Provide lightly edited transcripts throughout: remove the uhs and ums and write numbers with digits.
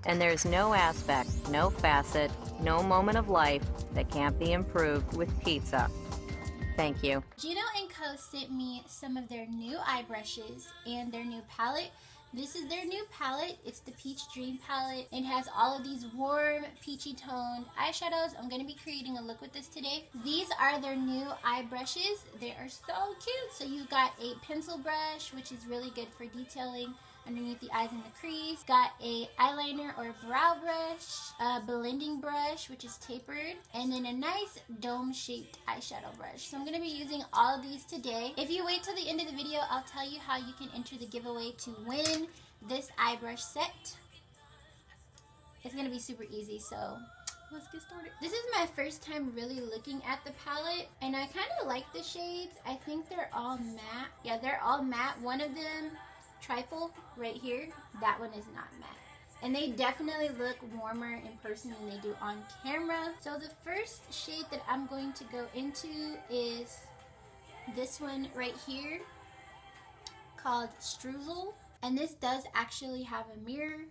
And there's no aspect, no facet, no moment of life that can't be improved with pizza. Thank you. Juno & Co. sent me some of their new eye brushes and their new palette. This is their new palette. It's the Peach Dream palette. It has all of these warm, peachy toned eyeshadows. I'm going to be creating a look with this today. These are their new eye brushes. They are so cute. So you got a pencil brush, which is really good for detailing underneath the eyes and the crease. Got a eyeliner or brow brush, a blending brush, which is tapered, and then a nice dome-shaped eyeshadow brush. So I'm going to be using all of these today. If you wait till the end of the video, I'll tell you how you can enter the giveaway to win this eye brush set. It's going to be super easy, so let's get started. This is my first time really looking at the palette, and I kind of like the shades. I think they're all matte. Yeah, they're all matte. One of them, Trifle, right here, that one is not matte. And they definitely look warmer in person than they do on camera. So the first shade that I'm going to go into is this one right here, called Xrizz'Tina. And this does actually have a mirror,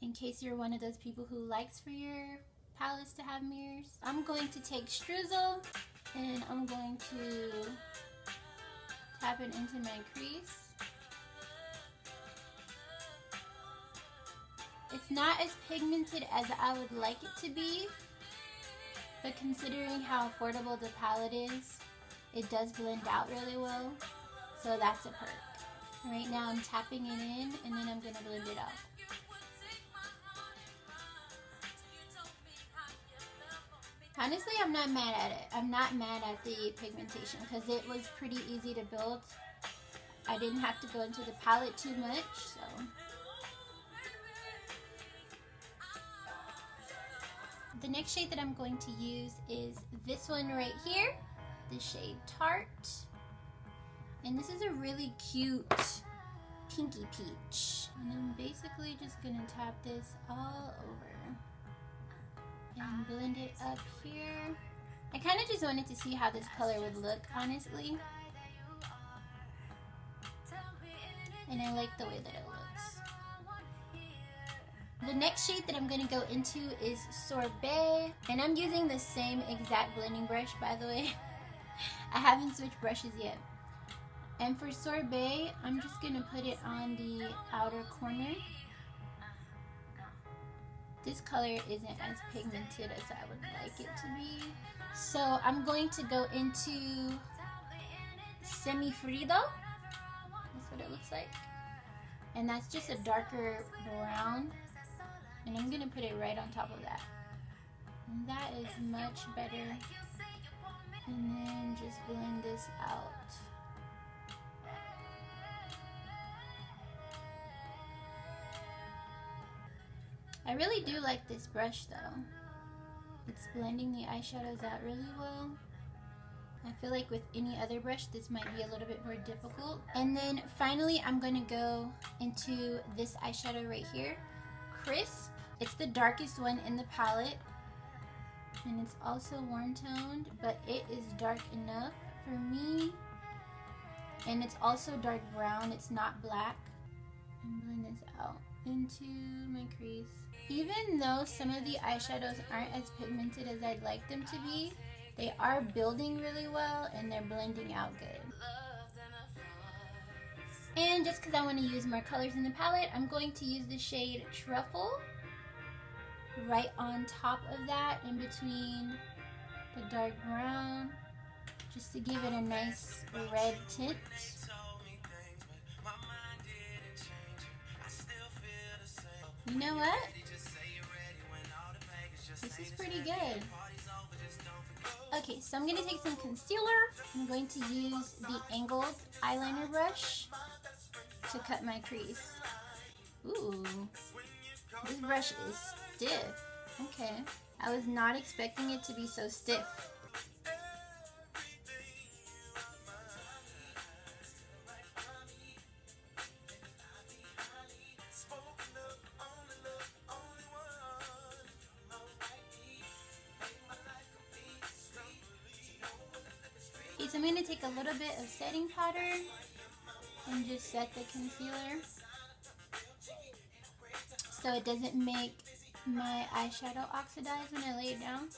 in case you're one of those people who likes for your palettes to have mirrors. I'm going to take Xrizz'Tina and I'm going to tap it into my crease. It's not as pigmented as I would like it to be, but considering how affordable the palette is, it does blend out really well, so that's a perk. Right now I'm tapping it in and then I'm going to blend it out. Honestly, I'm not mad at it. I'm not mad at the pigmentation because it was pretty easy to build. I didn't have to go into the palette too much, so. The next shade that I'm going to use is this one right here, the shade Tart. And this is a really cute pinky peach. And I'm basically just gonna tap this all over and blend it up here. I kind of just wanted to see how this color would look, honestly. And I like the way that it looks. The next shade that I'm going to go into is Sorbet, and I'm using the same exact blending brush, by the way. I haven't switched brushes yet. And for Sorbet, I'm just going to put it on the outer corner. This color isn't as pigmented as I would like it to be. So I'm going to go into Semifrido. That's what it looks like. And that's just a darker brown. And I'm going to put it right on top of that. And that is much better. And then just blend this out. I really do like this brush though. It's blending the eyeshadows out really well. I feel like with any other brush this might be a little bit more difficult. And then finally I'm going to go into this eyeshadow right here, Crisp. It's the darkest one in the palette, and it's also warm toned, but it is dark enough for me. And it's also dark brown, it's not black. And blend this out into my crease. Even though some of the eyeshadows aren't as pigmented as I'd like them to be, they are building really well and they're blending out good. And just because I want to use more colors in the palette, I'm going to use the shade Truffle right on top of that, in between the dark brown, just to give it a nice red tint. You know what? This is pretty good. Okay, so I'm going to take some concealer. I'm going to use the angled eyeliner brush to cut my crease. Ooh, this brush is stiff. Okay, I was not expecting it to be so stiff. Okay, so I'm going to take a little bit of setting powder and just set the concealer. so it doesn't make my eyeshadow oxidize when I lay it down.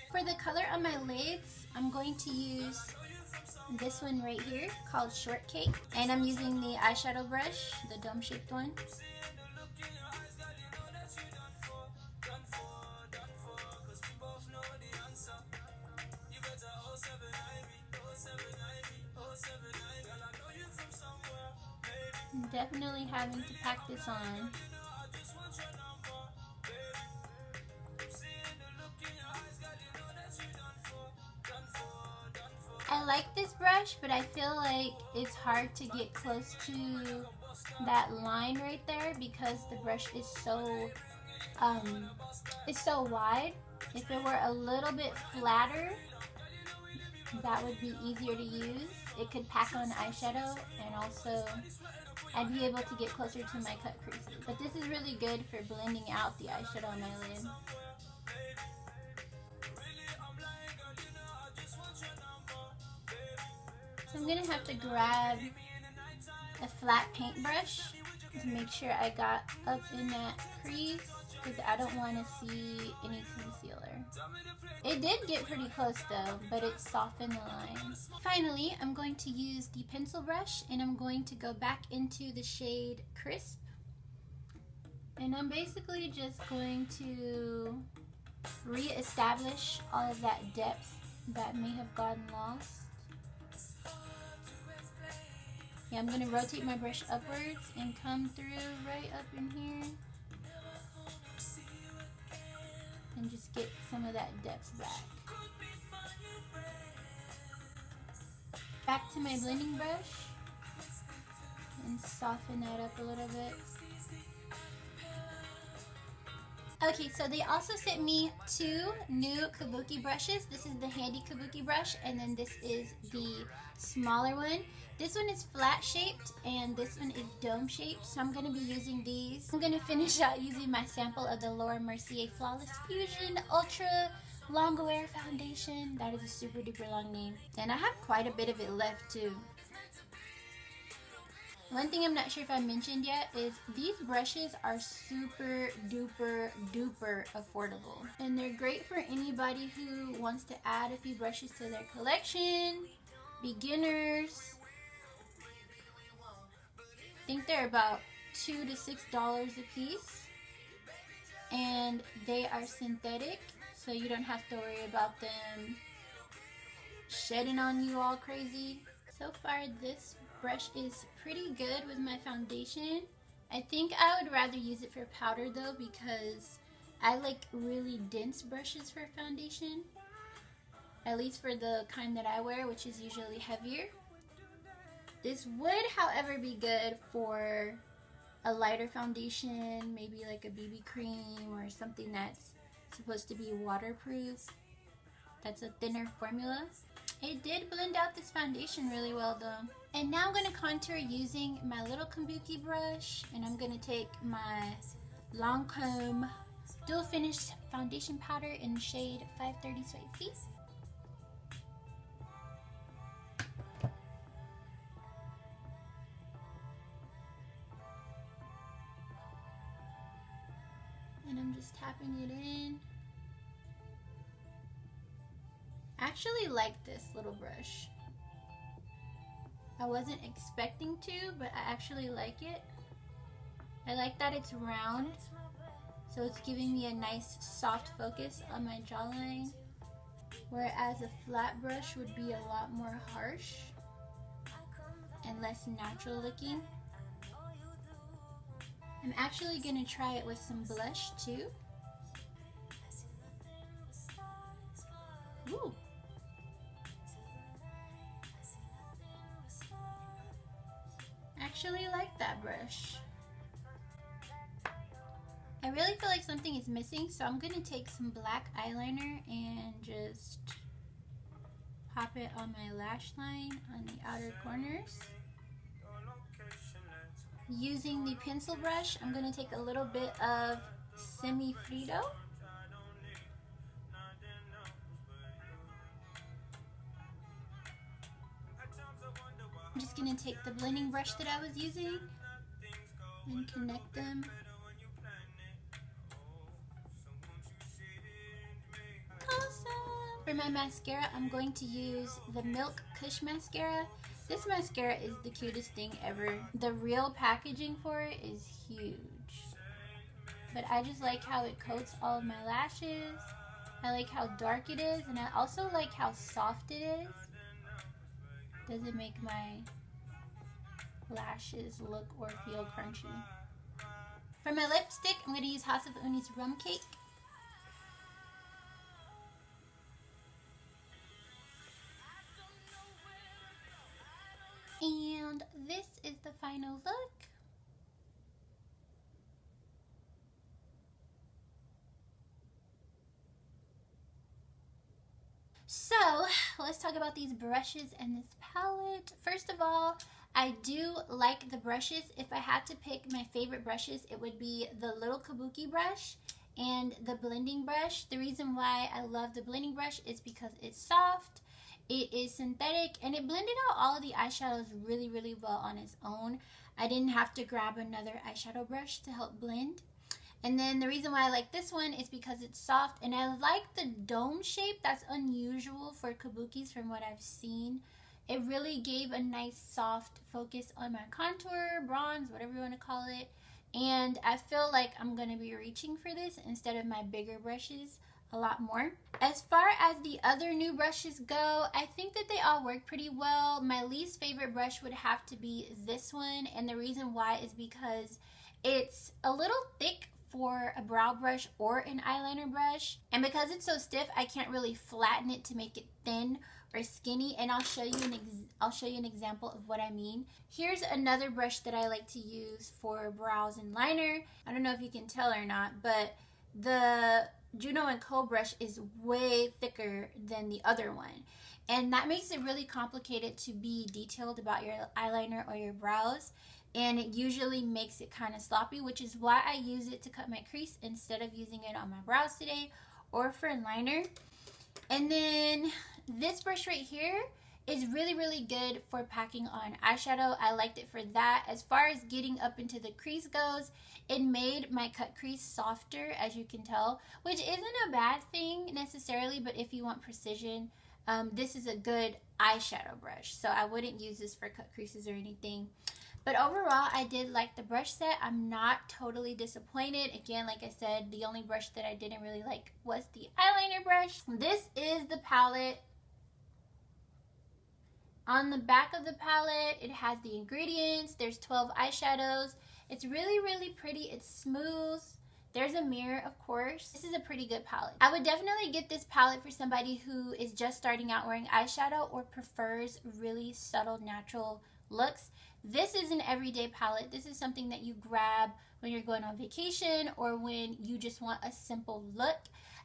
For the color on my lids, I'm going to use this one right here called Shortcake, and I'm using the eyeshadow brush, the dome shaped one. I'm definitely having to pack this on. I like this brush, but I feel like it's hard to get close to that line right there because the brush is so wide. If it were a little bit flatter, that would be easier to use. It could pack on eyeshadow, and also I'd be able to get closer to my cut creases. But this is really good for blending out the eyeshadow on my lid. So I'm gonna have to grab a flat paintbrush to make sure I got up in that crease because I don't want to see any concealer. It did get pretty close though, but it softened the lines. Finally, I'm going to use the pencil brush and I'm going to go back into the shade Crisp. And I'm basically just going to re-establish all of that depth that may have gotten lost. Yeah, I'm going to rotate my brush upwards and come through right up in here. And just get some of that depth back. Back to my blending brush and soften that up a little bit. Okay, so they also sent me 2 new kabuki brushes. This is the handy kabuki brush, and then this is the smaller one. This one is flat shaped and this one is dome shaped, so I'm going to be using these. I'm going to finish out using my sample of the Laura Mercier Flawless Fusion Ultra Long Wear Foundation. That is a super duper long name. And I have quite a bit of it left too. One thing I'm not sure if I mentioned yet is these brushes are super duper duper affordable. And they're great for anybody who wants to add a few brushes to their collection, beginners. I think they're about $2 to $6 a piece. And they are synthetic, so you don't have to worry about them shedding on you all crazy. So far this brush is pretty good with my foundation. I think I would rather use it for powder though, because I like really dense brushes for foundation. At least for the kind that I wear, which is usually heavier. This would, however, be good for a lighter foundation, maybe like a BB cream or something that's supposed to be waterproof. That's a thinner formula. It did blend out this foundation really well though. And now I'm going to contour using my little kabuki brush, and I'm going to take my Lancome Dual Finish Foundation Powder in shade 530 Sweet Feet. And I'm just tapping it in. I actually like this little brush. I wasn't expecting to, but I actually like it. I like that it's round, so it's giving me a nice soft focus on my jawline, whereas a flat brush would be a lot more harsh and less natural looking. I'm actually going to try it with some blush too. Ooh. Actually like that brush. I really feel like something is missing, so I'm going to take some black eyeliner and just pop it on my lash line on the outer corners. Using the pencil brush, I'm going to take a little bit of Semi-Frito. I'm just going to take the blending brush that I was using and connect them For my mascara, I'm going to use the Milk Kush Mascara. This mascara is the cutest thing ever. The real packaging for it is huge. But I just like how it coats all of my lashes. I like how dark it is, and I also like how soft it is. Doesn't make my lashes look or feel crunchy. For my lipstick, I'm going to use House of Uni's Rum Cake. And this is the final look. So, let's talk about these brushes and this palette. First of all, I do like the brushes. If I had to pick my favorite brushes, it would be the little kabuki brush and the blending brush. The reason why I love the blending brush is because it's soft, it is synthetic, and it blended out all of the eyeshadows really, really well on its own. I didn't have to grab another eyeshadow brush to help blend. And then the reason why I like this one is because it's soft, and I like the dome shape. That's unusual for kabukis from what I've seen. It really gave a nice soft focus on my contour, bronze, whatever you want to call it. And I feel like I'm going to be reaching for this instead of my bigger brushes a lot more. As far as the other new brushes go, I think that they all work pretty well. My least favorite brush would have to be this one, and the reason why is because it's a little thick for a brow brush or an eyeliner brush, and because it's so stiff, I can't really flatten it to make it thin or skinny, and I'll show you an example of what I mean. Here's another brush that I like to use for brows and liner. I don't know if you can tell or not, but the Juno & Co brush is way thicker than the other one, and that makes it really complicated to be detailed about your eyeliner or your brows, and it usually makes it kind of sloppy, which is why I use it to cut my crease instead of using it on my brows today or for liner. And then this brush right here is really, really good for packing on eyeshadow. I liked it for that. As far as getting up into the crease goes, it made my cut crease softer, as you can tell, which isn't a bad thing necessarily, but if you want precision, this is a good eyeshadow brush. So I wouldn't use this for cut creases or anything. But overall, I did like the brush set. I'm not totally disappointed. Again, like I said, the only brush that I didn't really like was the eyeliner brush. This is the palette. On the back of the palette, it has the ingredients. There's 12 eyeshadows. It's really, really pretty. It's smooth. There's a mirror, of course. This is a pretty good palette. I would definitely get this palette for somebody who is just starting out wearing eyeshadow or prefers really subtle, natural looks. This is an everyday palette. This is something that you grab when you're going on vacation or when you just want a simple look.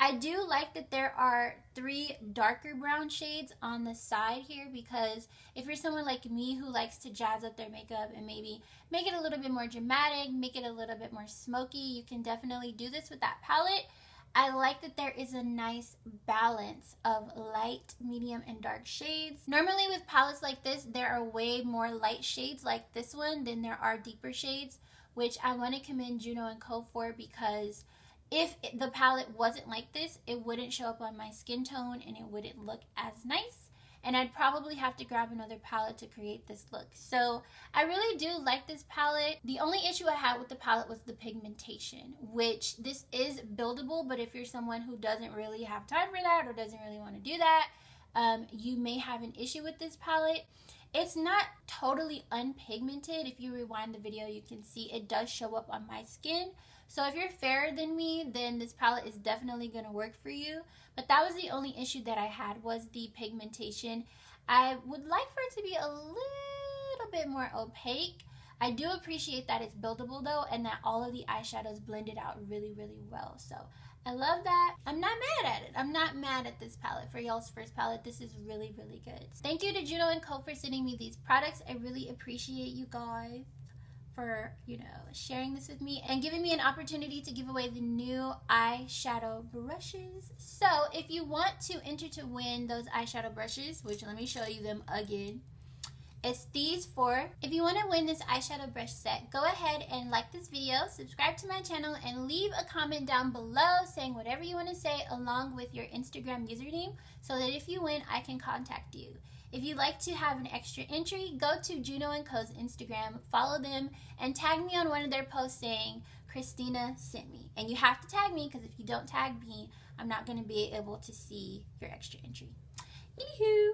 I do like that there are 3 darker brown shades on the side here, because if you're someone like me who likes to jazz up their makeup and maybe make it a little bit more dramatic, make it a little bit more smoky, you can definitely do this with that palette. I like that there is a nice balance of light, medium, and dark shades. Normally with palettes like this, there are way more light shades like this one than there are deeper shades, which I want to commend Juno & Co for, because if the palette wasn't like this, it wouldn't show up on my skin tone and it wouldn't look as nice. And I'd probably have to grab another palette to create this look. So I really do like this palette. The only issue I had with the palette was the pigmentation, which this is buildable, but if you're someone who doesn't really have time for that or doesn't really want to do that, you may have an issue with this palette. It's not totally unpigmented. If you rewind the video, you can see it does show up on my skin. So if you're fairer than me, then this palette is definitely going to work for you. But that was the only issue that I had, was the pigmentation. I would like for it to be a little bit more opaque. I do appreciate that it's buildable though, and that all of the eyeshadows blended out really, really well. So I love that. I'm not mad at it. I'm not mad at this palette. For y'all's first palette, this is really, really good. Thank you to Juno & Co for sending me these products. I really appreciate you guys for, you know, sharing this with me and giving me an opportunity to give away the new eyeshadow brushes. So if you want to enter to win those eyeshadow brushes, which let me show you them again, It's these four. If you want to win this eyeshadow brush set, go ahead and like this video, subscribe to my channel, and leave a comment down below saying whatever you want to say along with your Instagram username so that if you win, I can contact you. If you'd like to have an extra entry, go to Juno & Co.'s Instagram, follow them, and tag me on one of their posts saying, Xrizz'Tina sent me. And you have to tag me because if you don't tag me, I'm not going to be able to see your extra entry. Anywho,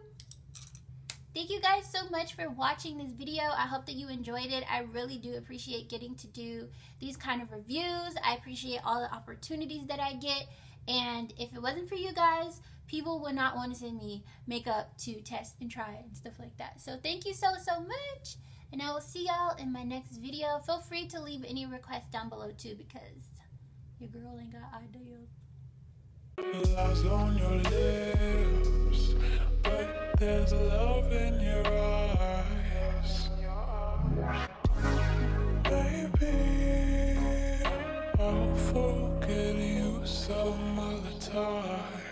thank you guys so much for watching this video. I hope that you enjoyed it. I really do appreciate getting to do these kind of reviews. I appreciate all the opportunities that I get. And if it wasn't for you guys, people would not want to send me makeup to test and try and stuff like that. So thank you so much. And I will see y'all in my next video. Feel free to leave any requests down below too because your girl ain't got ideas. Lies on your lips, but there's love in your eyes. Baby, I'll forget you some other time.